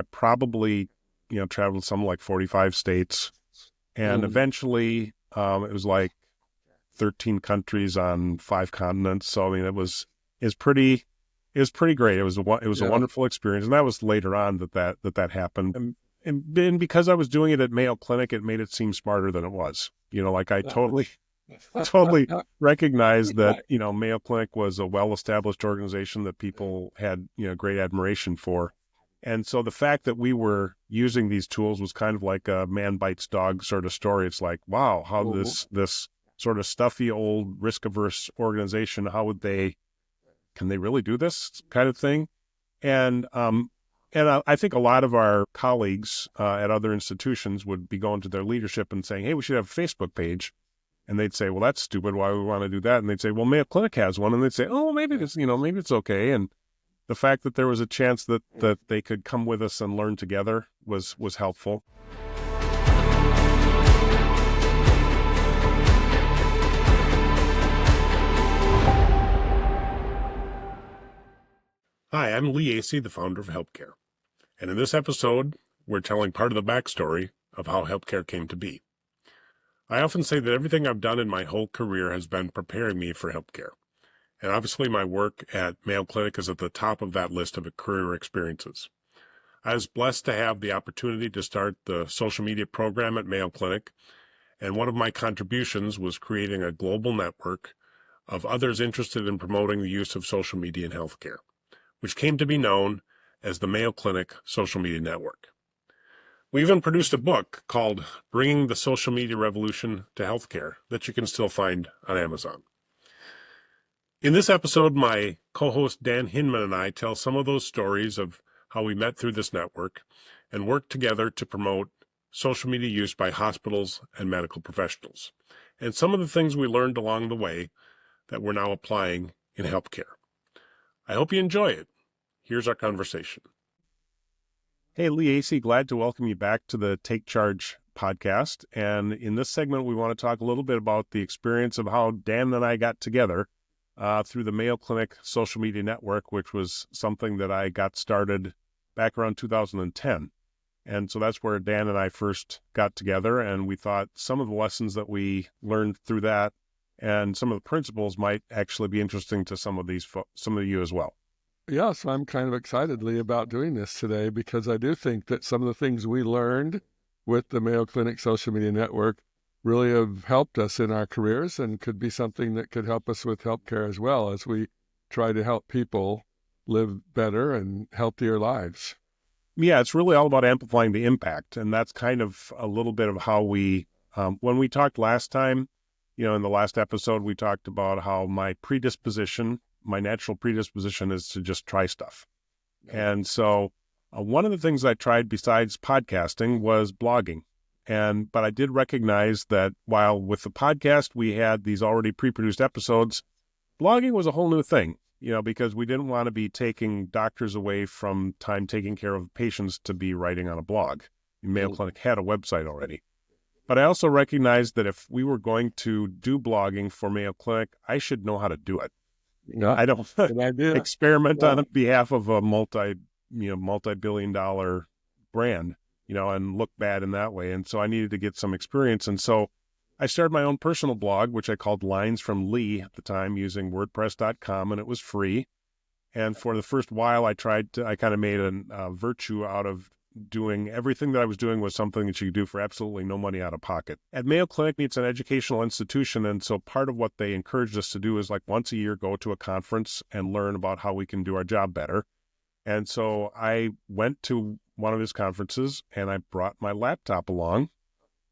I probably, traveled some like 45 states. And eventually, it was like 13 countries on 5 continents. So, I mean, it was pretty great. It was a Yeah. wonderful experience. And that was later on that happened. And because I was doing it at Mayo Clinic, it made it seem smarter than it was. Like I totally recognized that, Mayo Clinic was a well-established organization that people had, great admiration for. And so the fact that we were using these tools was kind of like a man bites dog sort of story. It's like, wow, how Mhm. this sort of stuffy old risk-averse organization, can they really do this kind of thing? And I think a lot of our colleagues at other institutions would be going to their leadership and saying, hey, we should have a Facebook page. And they'd say, well, that's stupid. Why would we want to do that? And they'd say, well, Mayo Clinic has one. And they'd say, oh, maybe it's okay. And the fact that there was a chance that they could come with us and learn together was helpful. Hi, I'm Lee Acey, the founder of HELPcare. And in this episode, we're telling part of the backstory of how HELPcare came to be. I often say that everything I've done in my whole career has been preparing me for HELPcare. And obviously my work at Mayo Clinic is at the top of that list of career experiences. I was blessed to have the opportunity to start the social media program at Mayo Clinic, and one of my contributions was creating a global network of others interested in promoting the use of social media in healthcare, which came to be known as the Mayo Clinic Social Media Network. We even produced a book called Bringing the Social Media Revolution to Healthcare that you can still find on Amazon. In this episode, my co-host Dan Hinman and I tell some of those stories of how we met through this network and worked together to promote social media use by hospitals and medical professionals, and some of the things we learned along the way that we're now applying in healthcare. I hope you enjoy it. Here's our conversation. Hey, Lee Acey, glad to welcome you back to the Take Charge podcast. And in this segment, we want to talk a little bit about the experience of how Dan and I got together through the Mayo Clinic Social Media Network, which was something that I got started back around 2010. And so that's where Dan and I first got together, and we thought some of the lessons that we learned through that and some of the principles might actually be interesting to some of you as well. Yes, I'm kind of excitedly about doing this today because I do think that some of the things we learned with the Mayo Clinic Social Media Network really have helped us in our careers and could be something that could help us with healthcare as well as we try to help people live better and healthier lives. Yeah, it's really all about amplifying the impact. And that's kind of a little bit of how when we talked last time, in the last episode, we talked about how my natural predisposition is to just try stuff. And so one of the things I tried besides podcasting was blogging. But I did recognize that while with the podcast, we had these already pre-produced episodes, blogging was a whole new thing, because we didn't want to be taking doctors away from time taking care of patients to be writing on a blog. Mayo Clinic had a website already. But I also recognized that if we were going to do blogging for Mayo Clinic, I should know how to do it. Yeah, I don't good idea. experiment on behalf of a multi-billion-dollar brand, and look bad in that way. And so I needed to get some experience. And so I started my own personal blog, which I called Lines from Lee at the time, using WordPress.com, and it was free. And for the first while, I kind of made a virtue out of doing everything that I was doing was something that you could do for absolutely no money out of pocket. At Mayo Clinic, it's an educational institution, and so part of what they encouraged us to do is like once a year go to a conference and learn about how we can do our job better. And so I went to one of his conferences, and I brought my laptop along,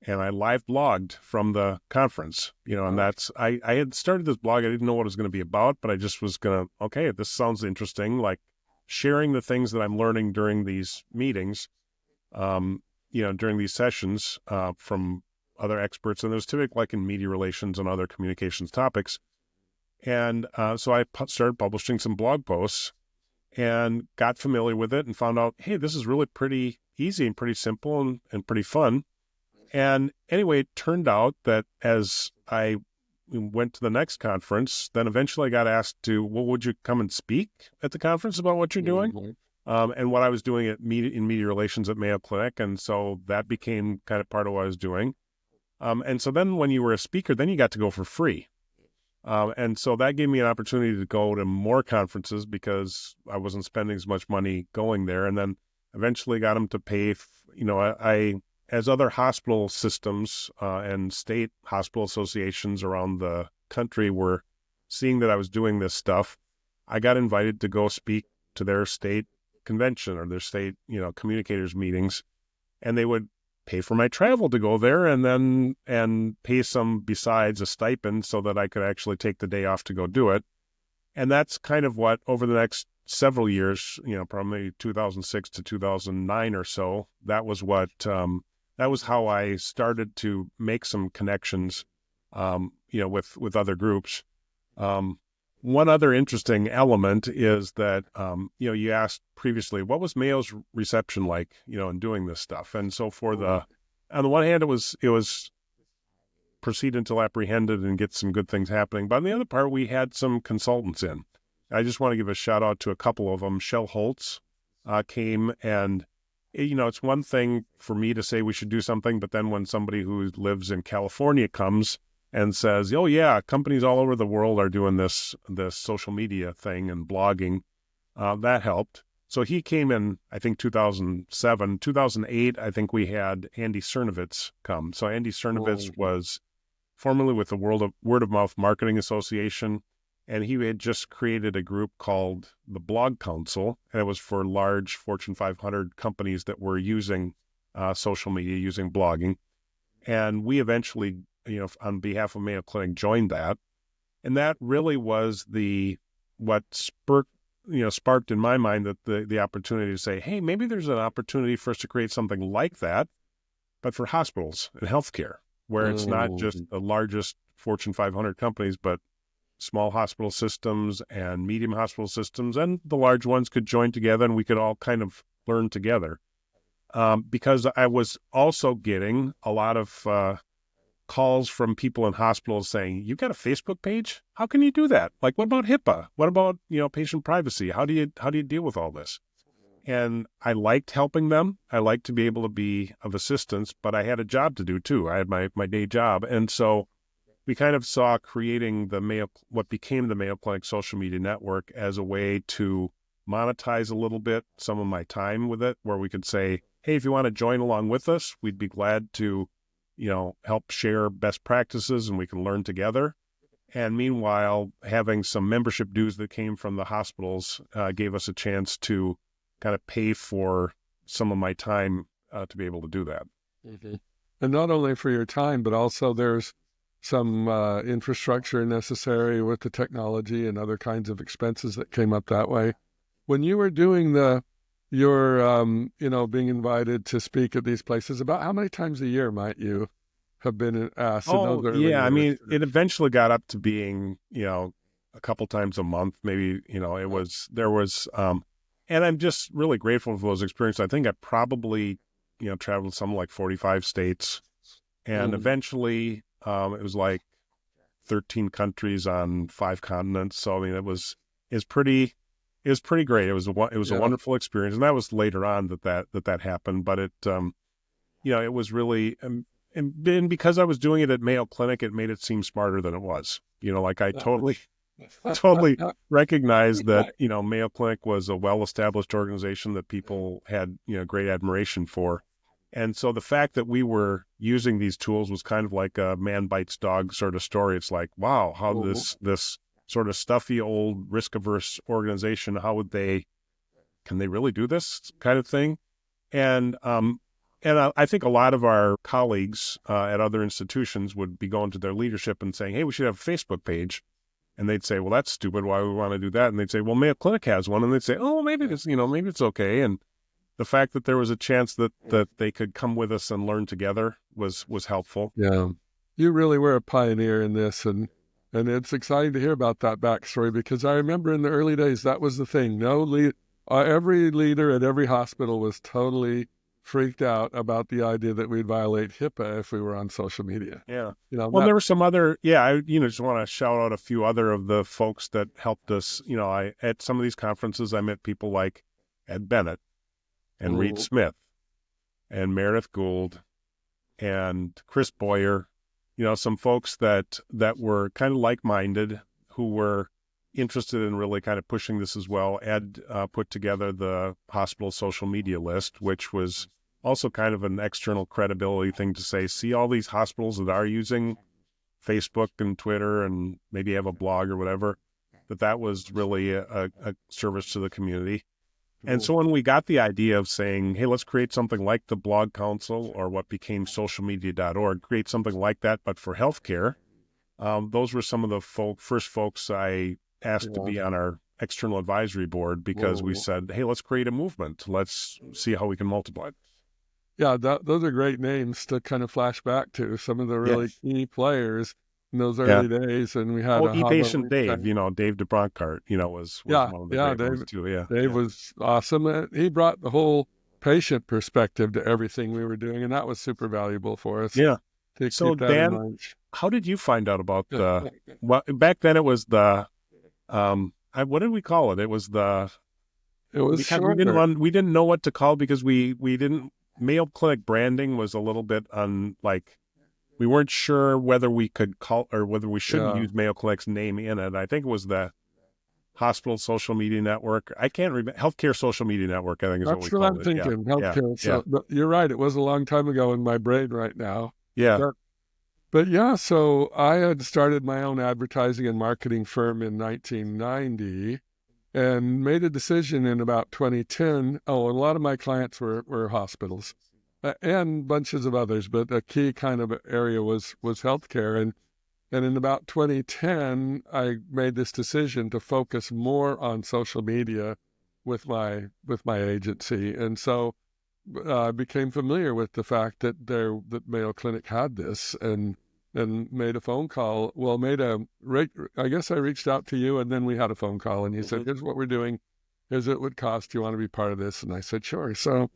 and I live blogged from the conference, and I had started this blog. I didn't know what it was going to be about, but I just was okay, this sounds interesting, like sharing the things that I'm learning during these meetings, during these sessions from other experts. And there's typically like in media relations and other communications topics. And so I started publishing some blog posts and got familiar with it and found out, hey, this is really pretty easy and pretty simple and pretty fun. And anyway, it turned out that as I went to the next conference, then eventually I got asked to, well, would you come and speak at the conference about what you're doing? and what I was doing in media relations at Mayo Clinic. And so that became kind of part of what I was doing. And so then when you were a speaker, then you got to go for free. And so that gave me an opportunity to go to more conferences because I wasn't spending as much money going there. And then eventually got them to pay, I as other hospital systems and state hospital associations around the country were seeing that I was doing this stuff, I got invited to go speak to their state convention or their state, communicators meetings, and they would pay for my travel to go there and pay some besides a stipend so that I could actually take the day off to go do it. And that's kind of what over the next several years, probably 2006 to 2009 or so, that was how I started to make some connections, with other groups. One other interesting element is that, you asked previously, what was Mayo's reception like, in doing this stuff? And so on the one hand, it was proceed until apprehended and get some good things happening. But on the other part, we had some consultants in. I just want to give a shout out to a couple of them. Shell Holtz came, and, it's one thing for me to say we should do something, but then when somebody who lives in California comes and says, oh yeah, companies all over the world are doing this social media thing and blogging, that helped. So he came in, I think, 2007. 2008, I think we had Andy Cernovitz come. So Andy Cernovitz was formerly with the Word of Mouth Marketing Association, and he had just created a group called the Blog Council, and it was for large Fortune 500 companies that were using social media, using blogging. And we eventually, on behalf of Mayo Clinic, joined that. And that really was what sparked in my mind that the opportunity to say, hey, maybe there's an opportunity for us to create something like that, but for hospitals and healthcare, where it's not just the largest Fortune 500 companies, but small hospital systems and medium hospital systems, and the large ones could join together and we could all kind of learn together. Because I was also getting a lot of calls from people in hospitals saying, you got a Facebook page? How can you do that? Like, what about HIPAA? What about, patient privacy? How do you deal with all this? And I liked helping them. I liked to be able to be of assistance, but I had a job to do too. I had my day job. And so we kind of saw creating what became the Mayo Clinic Social Media Network as a way to monetize a little bit some of my time with it, where we could say, hey, if you want to join along with us, we'd be glad to, help share best practices and we can learn together. And meanwhile, having some membership dues that came from the hospitals gave us a chance to kind of pay for some of my time to be able to do that. Mm-hmm. And not only for your time, but also there's some infrastructure necessary with the technology and other kinds of expenses that came up that way. When you were doing being invited to speak at these places, about how many times a year might you have been asked? Oh, yeah. I mean, it eventually got up to being, a couple times a month, maybe, and I'm just really grateful for those experiences. I think I probably, traveled some like 45 states, and eventually it was like 13 countries on 5 continents. So, I mean, it was pretty great. It was a wonderful experience. And that was later on that happened, but it, it was really, and because I was doing it at Mayo Clinic, it made it seem smarter than it was. I totally recognized that, Mayo Clinic was a well-established organization that people had, great admiration for. And so the fact that we were using these tools was kind of like a man bites dog sort of story. It's like, wow, how this sort of stuffy old risk-averse organization, can they really do this kind of thing? And I think a lot of our colleagues at other institutions would be going to their leadership and saying, hey, we should have a Facebook page. And they'd say, well, that's stupid. Why would we want to do that? And they'd say, well, Mayo Clinic has one. And they'd say, oh, maybe maybe it's okay. And the fact that there was a chance that they could come with us and learn together was helpful. Yeah. You really were a pioneer in this. And it's exciting to hear about that backstory, because I remember in the early days, that was the thing. Every leader at every hospital was totally freaked out about the idea that we'd violate HIPAA if we were on social media. Yeah. Well, there were some other, I just want to shout out a few other of the folks that helped us. At some of these conferences, I met people like Ed Bennett and Reed Smith and Meredith Gould and Chris Boyer, some folks that were kind of like-minded, who were interested in really kind of pushing this as well. Ed put together the hospital social media list, which was also kind of an external credibility thing to say, see all these hospitals that are using Facebook and Twitter and maybe have a blog or whatever, that was really a service to the community. And so when we got the idea of saying, hey, let's create something like the Blog Council or what became socialmedia.org, create something like that, but for healthcare, those were some of the first folks I asked to be on our external advisory board, because we said, hey, let's create a movement. Let's see how we can multiply it. Yeah, those are great names to kind of flash back to some of the really key players in those early days. And we had E-Patient Dave, Dave DeBronkart, was one of the great ones too. Dave was awesome. He brought the whole patient perspective to everything we were doing, and that was super valuable for us. Yeah. To so keep that Dan, in mind. How did you find out about well, back then it was the, what did we call it? It was shorter. We didn't know what to call, because we didn't, Mayo Clinic branding was a little bit we weren't sure whether we could call or whether we shouldn't use Mayo Clinic's name in it. I think it was the Hospital Social Media Network. I can't remember. Healthcare Social Media Network, I think is what we called it. That's what I'm thinking. Healthcare. But you're right. It was a long time ago in my brain right now. Yeah. But so I had started my own advertising and marketing firm in 1990 and made a decision in about 2010. A lot of my clients were hospitals and bunches of others, but a key kind of area was healthcare. And in about 2010, I made this decision to focus more on social media with my agency. And so I became familiar with the fact that Mayo Clinic had this, and made a phone call. Well, I guess I reached out to you, and then we had a phone call, and you said, here's what we're doing. Here's what it would cost. Do you want to be part of this? And I said, sure. So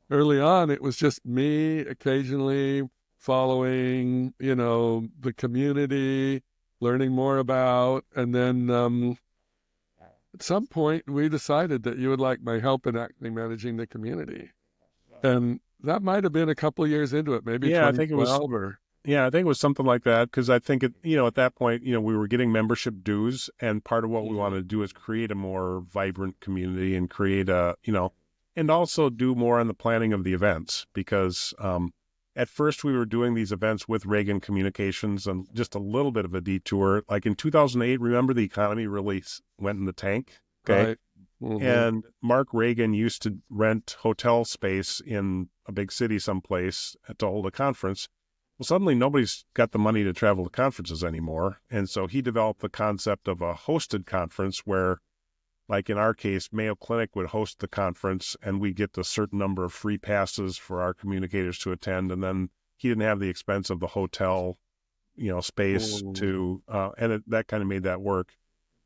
early on, it was just me occasionally following, the community, learning more about, and then at some point we decided that you would like my help in actually managing the community. And that might have been a couple of years into it, maybe 2012 I think it was something like that, because I think at that point, we were getting membership dues, and part of what we wanted to do is create a more vibrant community and create and also do more on the planning of the events, because at first we were doing these events with Reagan Communications and just a little bit of a detour. Like in 2008, remember, the economy really went in the tank. Okay. Right. Mm-hmm. And Mark Reagan used to rent hotel space in a big city someplace to hold a conference. Well, suddenly nobody's got the money to travel to conferences anymore. And so he developed the concept of a hosted conference where, like in our case, Mayo Clinic would host the conference, and we get a certain number of free passes for our communicators to attend. And then he didn't have the expense of the hotel, space that kind of made that work.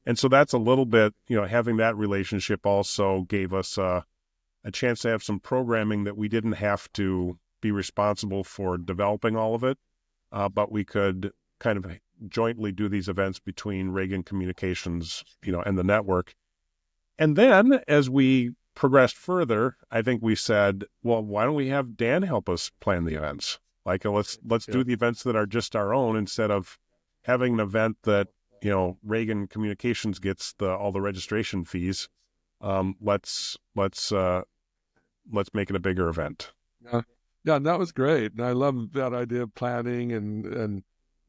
And so that's a little bit, having that relationship also gave us a chance to have some programming that we didn't have to be responsible for developing all of it, but we could kind of jointly do these events between Reagan Communications, and the network. And then as we progressed further, I think we said, well, why don't we have Dan help us plan the events? Let's do the events that are just our own, instead of having an event that, Reagan Communications gets all the registration fees. Let's make it a bigger event. Yeah, and that was great. And I love that idea of planning and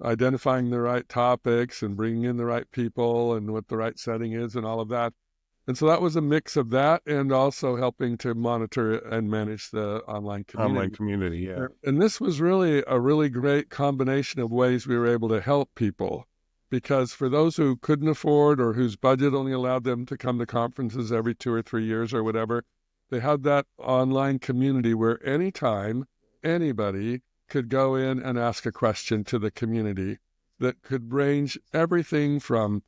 identifying the right topics and bringing in the right people and what the right setting is and all of that. And so that was a mix of that, and also helping to monitor and manage the online community. Yeah. And this was really a really great combination of ways we were able to help people, because for those who couldn't afford, or whose budget only allowed them to come to conferences every 2 or 3 years or whatever, they had that online community where anytime anybody could go in and ask a question to the community that could range everything from,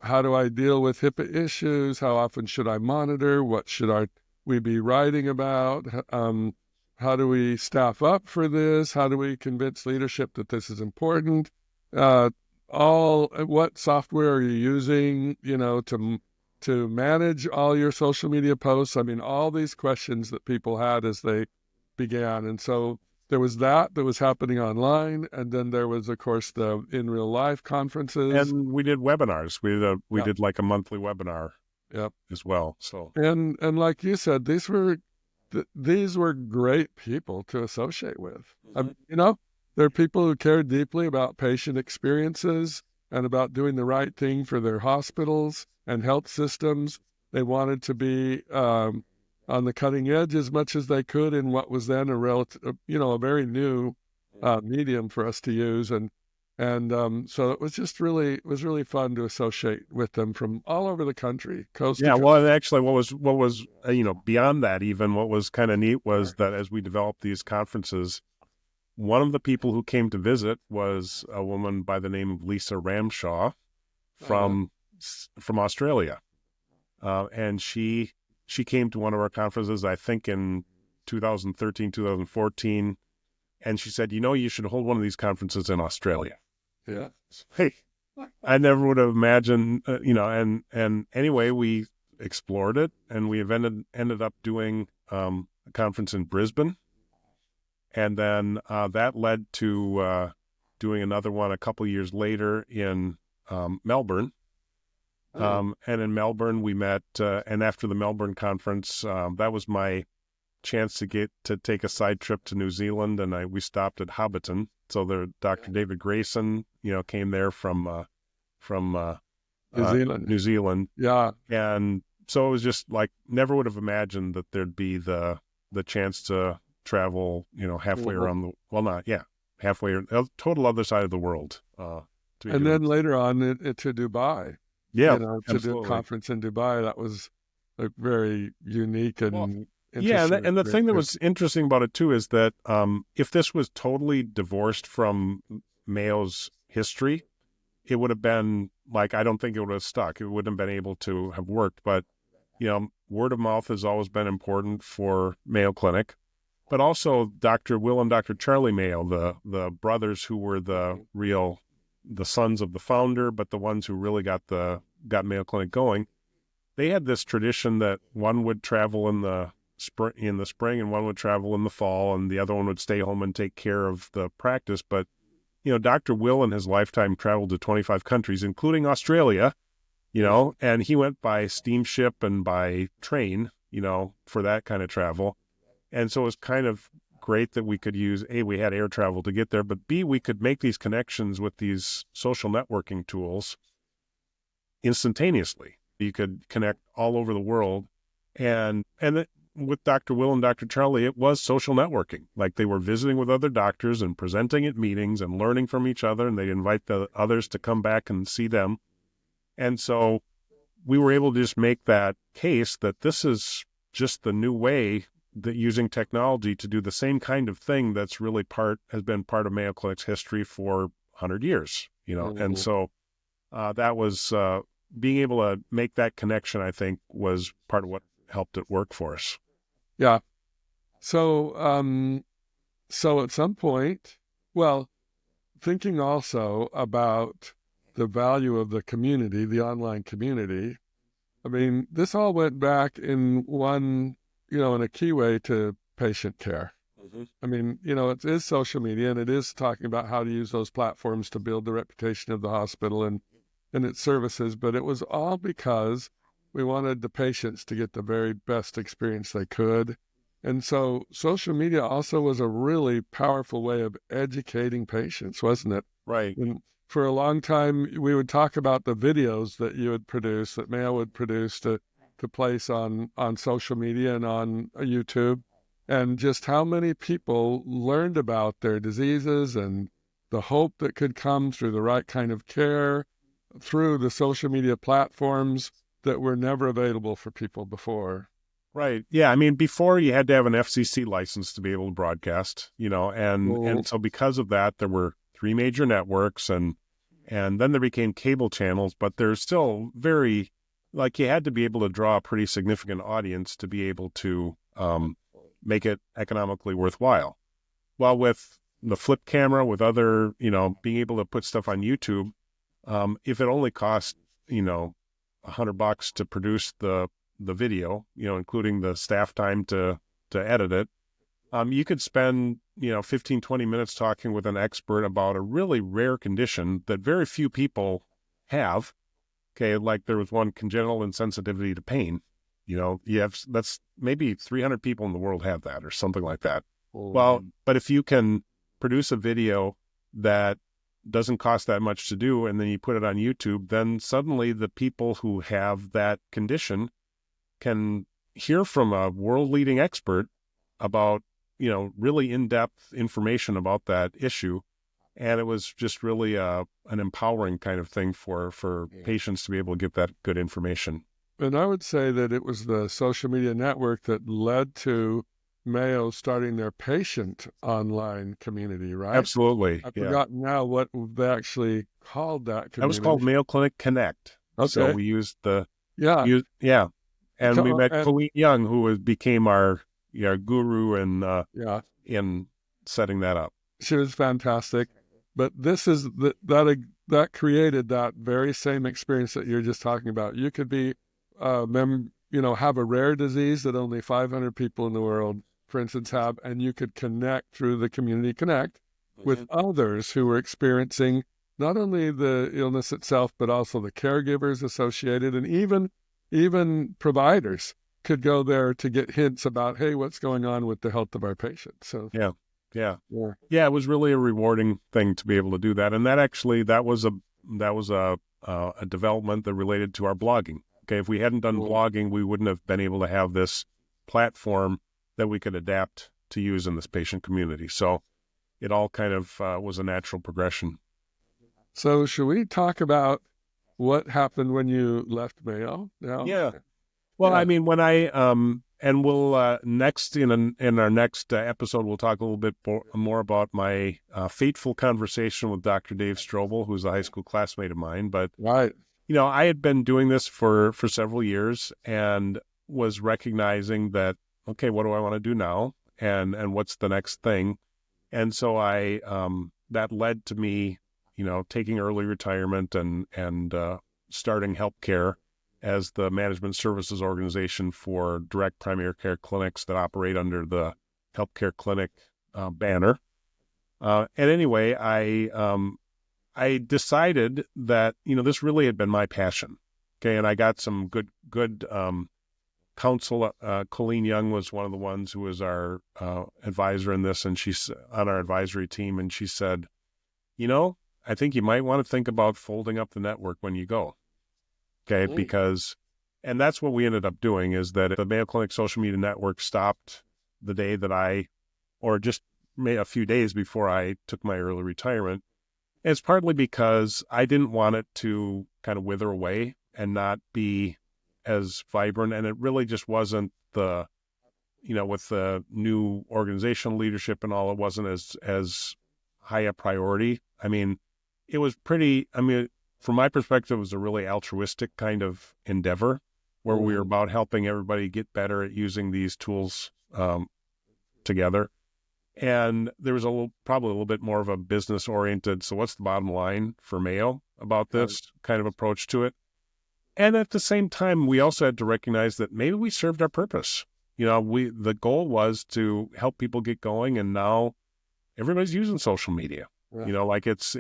how do I deal with HIPAA issues? How often should I monitor? What should we be writing about? How do we staff up for this? How do we convince leadership that this is important? What software are you using, to to manage all your social media posts. I mean, all these questions that people had as they began. And so there was that was happening online. And then there was, of course, the in real life conferences. And we did webinars. We Yep. did like a monthly webinar Yep. as well. So And like you said, these were great people to associate with. You know, they're people who cared deeply about patient experiences and about doing the right thing for their hospitals and health systems. They wanted to be on the cutting edge as much as they could in what was then a very new medium for us to use. And so it was really fun to associate with them from all over the country, coast to yeah, coast. well, and actually, what was beyond that, even what was kind of neat was that as we developed these conferences, one of the people who came to visit was a woman by the name of Lisa Ramshaw from Australia, and she came to one of our conferences, I think in 2013, 2014, and she said, you should hold one of these conferences in Australia. Yeah. Hey, I never would have imagined, and anyway, we explored it, and we have ended up doing a conference in Brisbane, and then that led to doing another one a couple years later in Melbourne. And in Melbourne, we met, and after the Melbourne conference, that was my chance to take a side trip to New Zealand, and we stopped at Hobbiton. So Dr. David Grayson, came there from New Zealand. Yeah. And so it was just like, never would have imagined that there'd be the chance to travel, halfway around halfway, total other side of the world. And then later on to Dubai. Yeah, to absolutely. do a conference in Dubai. That was a very unique and yeah, interesting. and the thing that was interesting about it too is that if this was totally divorced from Mayo's history, it would have been like, I don't think it would have stuck. It wouldn't have been able to have worked. But, word of mouth has always been important for Mayo Clinic. But also Dr. Will and Dr. Charlie Mayo, the brothers who were the sons of the founder, but the ones who really got Mayo Clinic going, they had this tradition that one would travel in the spring and one would travel in the fall, and the other one would stay home and take care of the practice. But Dr. Will in his lifetime traveled to 25 countries, including Australia, and he went by steamship and by train, for that kind of travel. And so it was kind of great that we could use, A, we had air travel to get there, but B, we could make these connections with these social networking tools instantaneously. You could connect all over the world. And with Dr. Will and Dr. Charlie, it was social networking. Like, they were visiting with other doctors and presenting at meetings and learning from each other, and they'd invite the others to come back and see them. And so we were able to just make that case that this is just the new way that using technology to do the same kind of thing that's really has been part of Mayo Clinic's history for 100 years, And so that was being able to make that connection, I think, was part of what helped it work for us. Yeah. So, so at some point, well, thinking also about the value of the community, the online community, I mean, this all went back in in a key way to patient care. Mm-hmm. I mean, it is social media, and it is talking about how to use those platforms to build the reputation of the hospital and its services. But it was all because we wanted the patients to get the very best experience they could. And so social media also was a really powerful way of educating patients, wasn't it? Right. And for a long time, we would talk about the videos that you would produce, that Mayo would produce to place on social media and on YouTube, and just how many people learned about their diseases and the hope that could come through the right kind of care through the social media platforms that were never available for people before. Right. Yeah. I mean, before you had to have an FCC license to be able to broadcast, and so because of that, there were 3 major networks, and then there became cable channels, but there's still you had to be able to draw a pretty significant audience to be able to make it economically worthwhile. Well, with the flip camera, with other, being able to put stuff on YouTube, if it only cost, $100 to produce the video, including the staff time to edit it. You could spend, 15, 20 minutes talking with an expert about a really rare condition that very few people have. Okay, like there was one, congenital insensitivity to pain. That's maybe 300 people in the world have that or something like that. Well, but if you can produce a video that doesn't cost that much to do, and then you put it on YouTube, then suddenly the people who have that condition can hear from a world-leading expert about, really in-depth information about that issue. And it was just really an empowering kind of thing for patients to be able to get that good information. And I would say that it was the social media network that led to Mayo starting their patient online community, right? Absolutely. I've forgotten now what they actually called that community. That was called Mayo Clinic Connect. Okay. So we used And we met Colleen Young, who became our guru in setting that up. She was fantastic. But this is that created that very same experience that you're just talking about. You could be, have a rare disease that only 500 people in the world, for instance, have, and you could connect through the Community Connect with others who were experiencing not only the illness itself, but also the caregivers associated, and even providers could go there to get hints about, hey, what's going on with the health of our patients. So Yeah, it was really a rewarding thing to be able to do that, and that was a development that related to our blogging. Okay, if we hadn't done blogging, we wouldn't have been able to have this platform that we could adapt to use in this patient community. So it all kind of was a natural progression. So should we talk about what happened when you left Mayo now? Yeah. Well, I mean, when I and we'll next in our next episode, we'll talk a little bit more about my fateful conversation with Dr. Dave Strobel, who's a high school classmate of mine. But right, I had been doing this for several years and was recognizing that, okay, what do I want to do now, and what's the next thing? And so I that led to me, taking early retirement and starting HELPcare as the management services organization for direct primary care clinics that operate under the HELPcare Clinic banner. And anyway, I decided that, this really had been my passion. Okay. And I got some good counsel. Colleen Young was one of the ones who was our advisor in this, and she's on our advisory team. And she said, I think you might want to think about folding up the network when you go. Okay. And that's what we ended up doing, is that the Mayo Clinic Social Media Network stopped the day that or just a few days before I took my early retirement. And it's partly because I didn't want it to kind of wither away and not be as vibrant. And it really just wasn't with the new organizational leadership and all, it wasn't as high a priority. I mean, it was from my perspective, it was a really altruistic kind of endeavor where we were about helping everybody get better at using these tools together. And there was probably a little bit more of a business oriented, so what's the bottom line for Mayo about this kind of approach to it? And at the same time, we also had to recognize that maybe we served our purpose. The goal was to help people get going, and now everybody's using social media. Like it's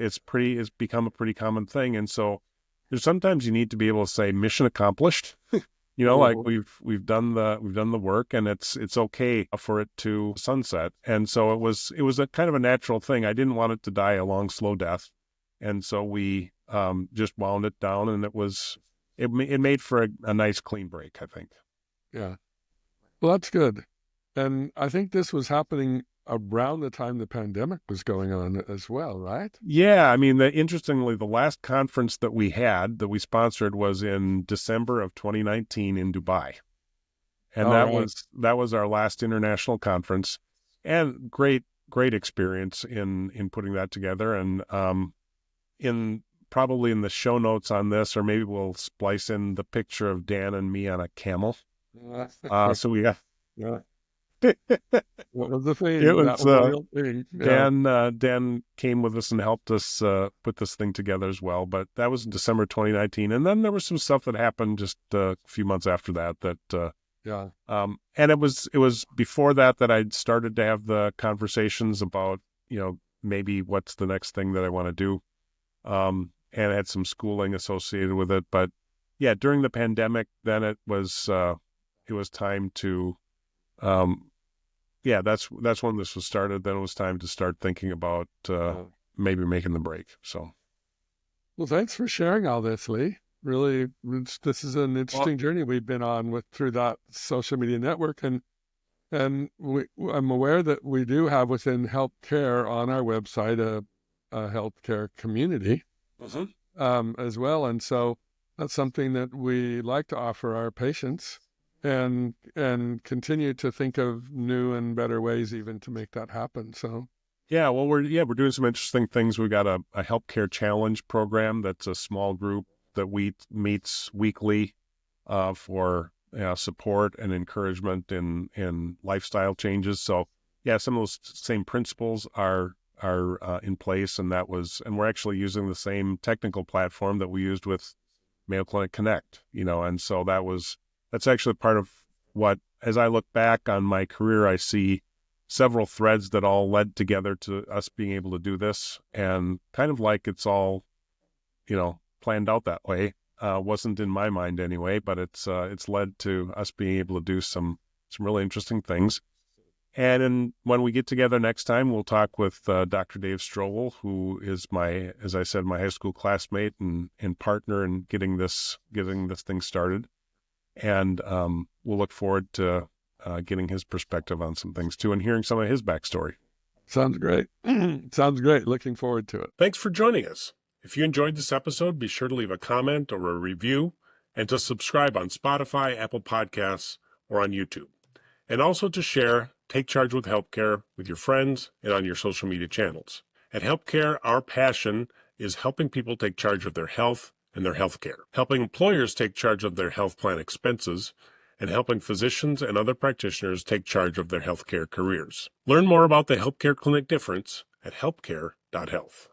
become a pretty common thing. And so there's sometimes you need to be able to say mission accomplished, like we've done the work, and it's okay for it to sunset. And so it was a kind of a natural thing. I didn't want it to die a long, slow death. And so we just wound it down, and it made for a nice clean break, I think. Yeah. Well, that's good. And I think this was happening around the time the pandemic was going on as well, right? Yeah. I mean, interestingly, the last conference that we sponsored was in December of 2019 in Dubai. And that was our last international conference, and great experience in putting that together. And probably in the show notes on this, or maybe we'll splice in the picture of Dan and me on a camel. So we got What was the It thing? That was was a real thing. Yeah. Dan came with us and helped us put this thing together as well. But that was in December 2019, and then there was some stuff that happened just a few months after that. Yeah. And it was before that I'd started to have the conversations about maybe what's the next thing that I want to do. And I had some schooling associated with it. But yeah, during the pandemic, then it was time to that's when this was started. Then it was time to start thinking about maybe making the break. So, Well, thanks for sharing all this, Lee. Really, this is an interesting journey we've been on through that social media network, and I'm aware that we do have within HELPcare on our website a healthcare community as well, and so that's something that we like to offer our patients, and continue to think of new and better ways even to make that happen. So. yeah, well, we're doing some interesting things. We've got a healthcare challenge program that's a small group that meets weekly for support and encouragement in lifestyle changes. So yeah, some of those same principles are in place, and we're actually using the same technical platform that we used with Mayo Clinic Connect. And so that's actually part of what, as I look back on my career, I see several threads that all led together to us being able to do this, and kind of like it's all, planned out that way. Wasn't in my mind anyway, but it's led to us being able to do some really interesting things. And when we get together next time, we'll talk with Dr. Dave Strobel, who is as I said, my high school classmate and partner in getting this thing started. And we'll look forward to getting his perspective on some things too, and hearing some of his backstory. Sounds great. Sounds great. Looking forward to it. Thanks for joining us. If you enjoyed this episode, be sure to leave a comment or a review, and to subscribe on Spotify, Apple Podcasts, or on YouTube. And also to share Take Charge with HELPcare with your friends and on your social media channels. At HELPcare, our passion is helping people take charge of their health and their health care, helping employers take charge of their health plan expenses, and helping physicians and other practitioners take charge of their healthcare careers. Learn more about the HELPcare Clinic difference at helpcare.health.